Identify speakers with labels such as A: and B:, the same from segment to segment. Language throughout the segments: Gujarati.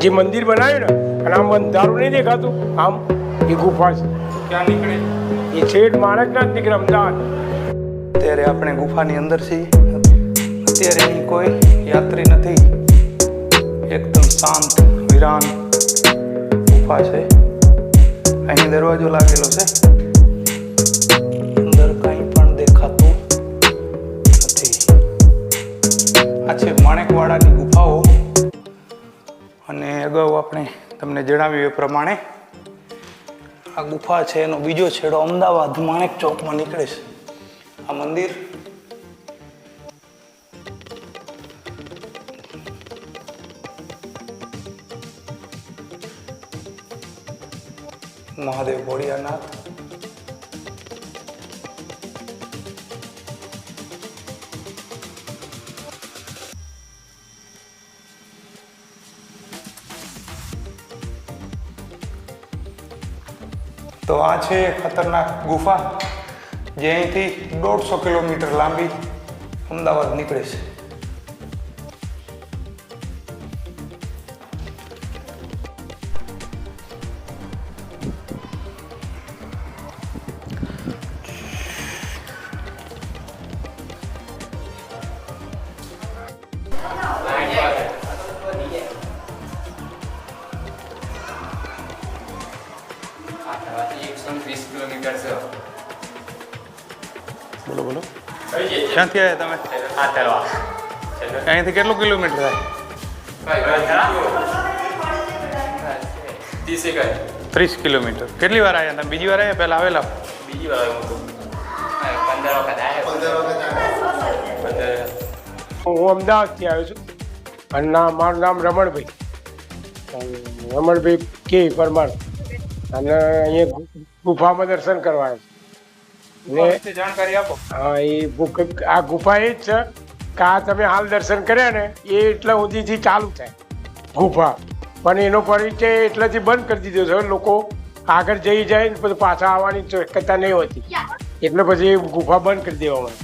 A: જે મંદિર બનાવ્યું ને અને આમ અંધારું નહીં દેખાતું આમ એ ગુફા છે.
B: ક્યાં નીકળે?
A: એ છેડ માણકના જ નીકળે અમદાવાદ.
B: અત્યારે આપણે ગુફાની અંદર છીએ. અત્યારે અહીં કોઈ યાત્રી નથી. એકદમ શાંત વિરાન ગુફા છે. અહીં દરવાજો લાગેલો છે. અંદર કંઈ પણ દેખાતું નથી. આ છે માણેકવાડાની ગુફાઓ. અને અગાઉ આપણે તમને જણાવ્યું એ પ્રમાણે આ ગુફા છે એનો બીજો છેડો અમદાવાદ માણેક ચોકમાં નીકળે છે. આ મંદિર મહાદેવ ભોળિયાનાથ. તો આ છે ખતરનાક ગુફા જે અહીંથી 150 કિલોમીટર લાંબી અમદાવાદ નીકળે છે. બોલો બોલો ક્યાંથી આવ્યા તમે? અહીંથી કેટલું કિલોમીટર થાય? 30 કિલોમીટર. કેટલી વાર આવ્યા તમે? બીજી વાર આવ્યા? પહેલા આવેલા?
C: બીજી વાર
A: હું અમદાવાદથી આવ્યો છું અને મારું નામ રમણભાઈ કે પરમાર. અને અહીંયા ગુફામાં દર્શન કરવા આવ્યો છું.
B: જાણકારી આપો.
A: હા, આ ગુફા એ જ છે કે આ તમે હાલ દર્શન કર્યા ને એ એટલા સુધીથી ચાલુ થાય ગુફા, પણ એનો પરિચય એટલાથી બંધ કરી દીધો છે. લોકો આગળ જઈ જાય ને પછી પાછા આવવાની શક્યતા નહીં હોતી એટલે પછી એ ગુફા બંધ કરી દેવામાં.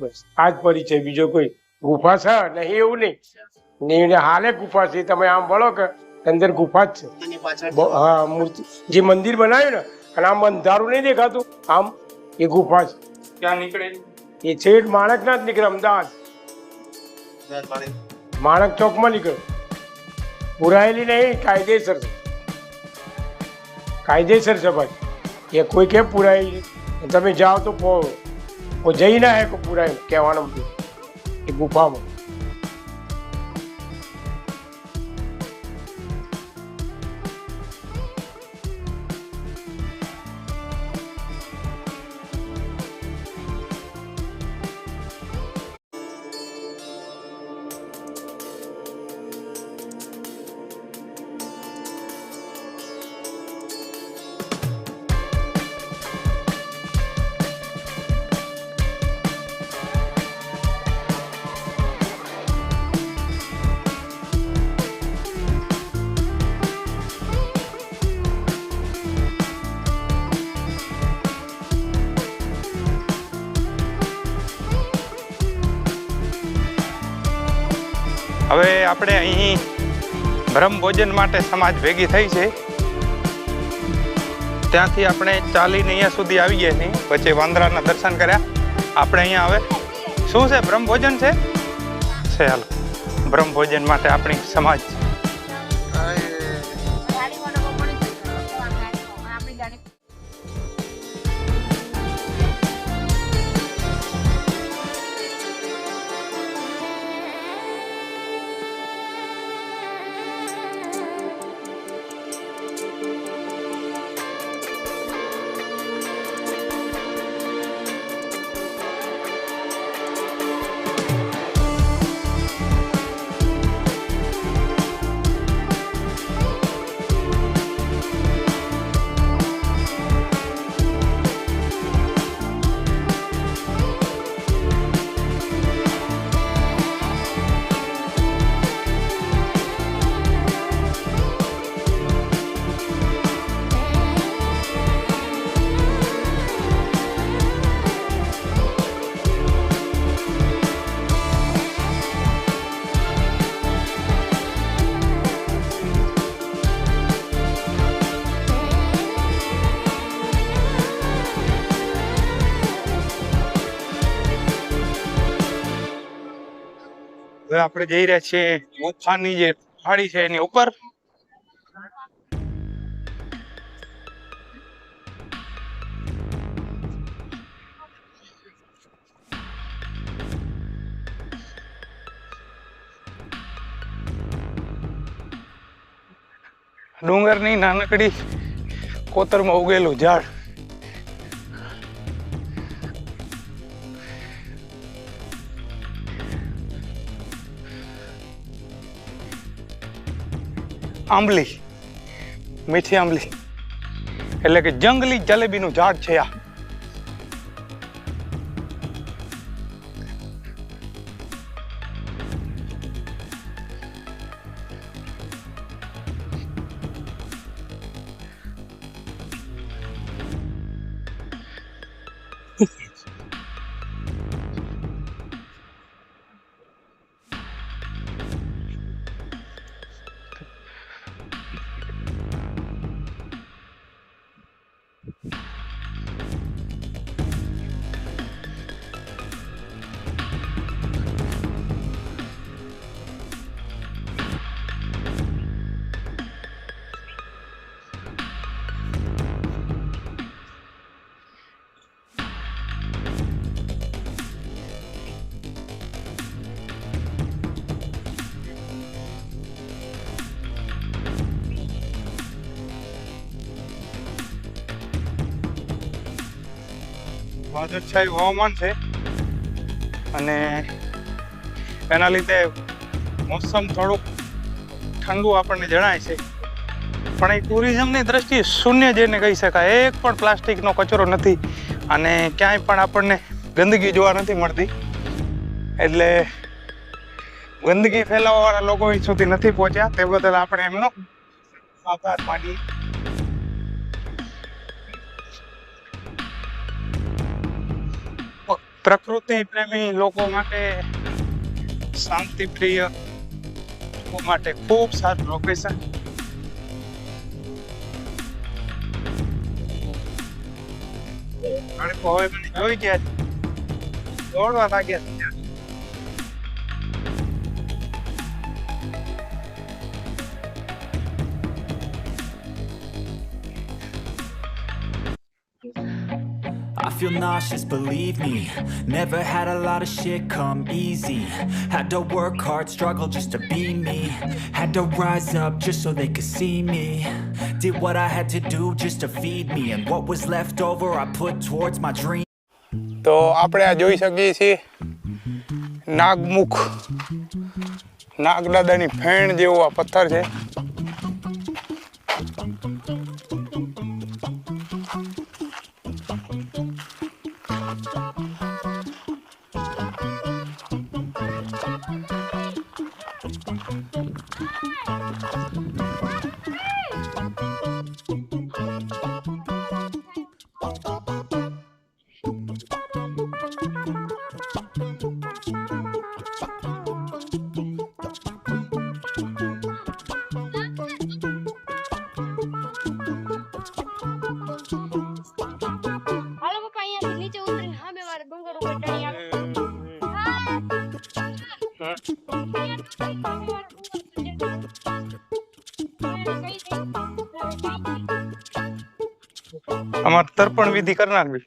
A: બસ આ જ પરિચય, બીજો કોઈ ગુફા છે નહીં એવું નહીં. હાલે ગુફા છે, તમે આમ વળો કે અંદર ગુફા જ છે. હા, મૂર્તિ જે મંદિર બનાવ્યું ને અને આમ અંધારું નહીં દેખાતું આમ એ ગુફા છે.
B: ક્યાં નીકળે?
A: એ છેડ માણકના જ નીકળે અમદાવાદ માણક ચોકમાં નીકળે. પુરાયેલી નહીં, કાયદેસર છે. કાયદેસર છે ભાઈ. એ કોઈ કેમ પુરાયેલી? તમે જાઓ તો જઈ ના હે પુરાયેલું કહેવાનો એ ગુફામાં.
B: હવે આપણે અહીં બ્રહ્મ ભોજન માટે સમાજ ભેગી થઈ છે. ત્યાંથી આપણે ચાલીને અહીંયા સુધી આવી ગયા છીએ. પછી વાંદરાના દર્શન કર્યા. આપણે અહીંયા હવે શું છે? બ્રહ્મ ભોજન છે. હાલ બ્રહ્મ ભોજન માટે આપણી સમાજ હવે આપણે જઈ રહ્યા છીએ ગુફાની જે પહાડી છે એની ઉપર. ડુંગરની નાનકડી કોતરમાં ઉગેલું ઝાડ. આંબલી, મીઠી આંબલી એટલે કે જંગલી જલેબીનું ઝાડ છે આ. વાદળછાયું હવામાન છે અને એના લીધે મોસમ થોડુંક ઠંડુ આપણને જણાય છે, પણ એ ટુરિઝમની દ્રષ્ટિએ શૂન્ય જેને કહી શકાય. એક પણ પ્લાસ્ટિકનો કચરો નથી અને ક્યાંય પણ આપણને ગંદકી જોવા નથી મળતી. એટલે ગંદકી ફેલાવવાવાળા લોકો અહીં સુધી નથી પહોંચ્યા, તે બદલ આપણે એમનો આભાર માનીએ. પ્રકૃતિ પ્રેમી લોકો માટે, શાંતિ પ્રિય લોકો માટે ખૂબ સારું લોકેશન. હવે મને જોઈ ગયા દોડવા લાગ્યા.
C: I feel nauseous, believe me. Never had a lot of shit come easy. Had to work hard, struggle just to be me. Had to rise up just so they could see me. Did what I had to do just to feed me. And what was left over I put towards my dream.
B: તો આપણે આ જોઈ શકીએ છીએ નાગમુખ, નાગદાદાની ફેણ જેવો આ પથ્થર છે. અમારે તર્પણ વિધિ કરનાર બી.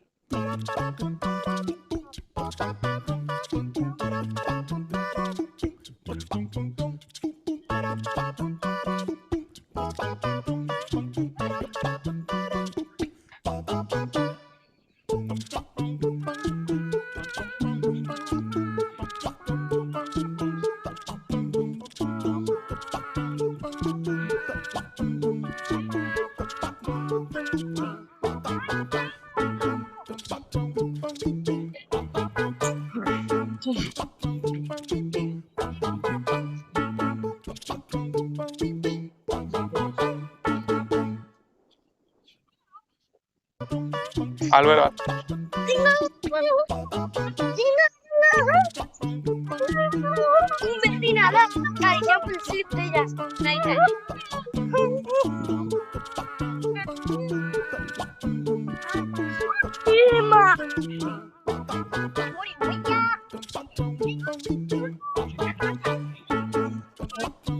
B: હાલવેલા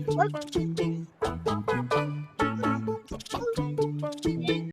A: બસ.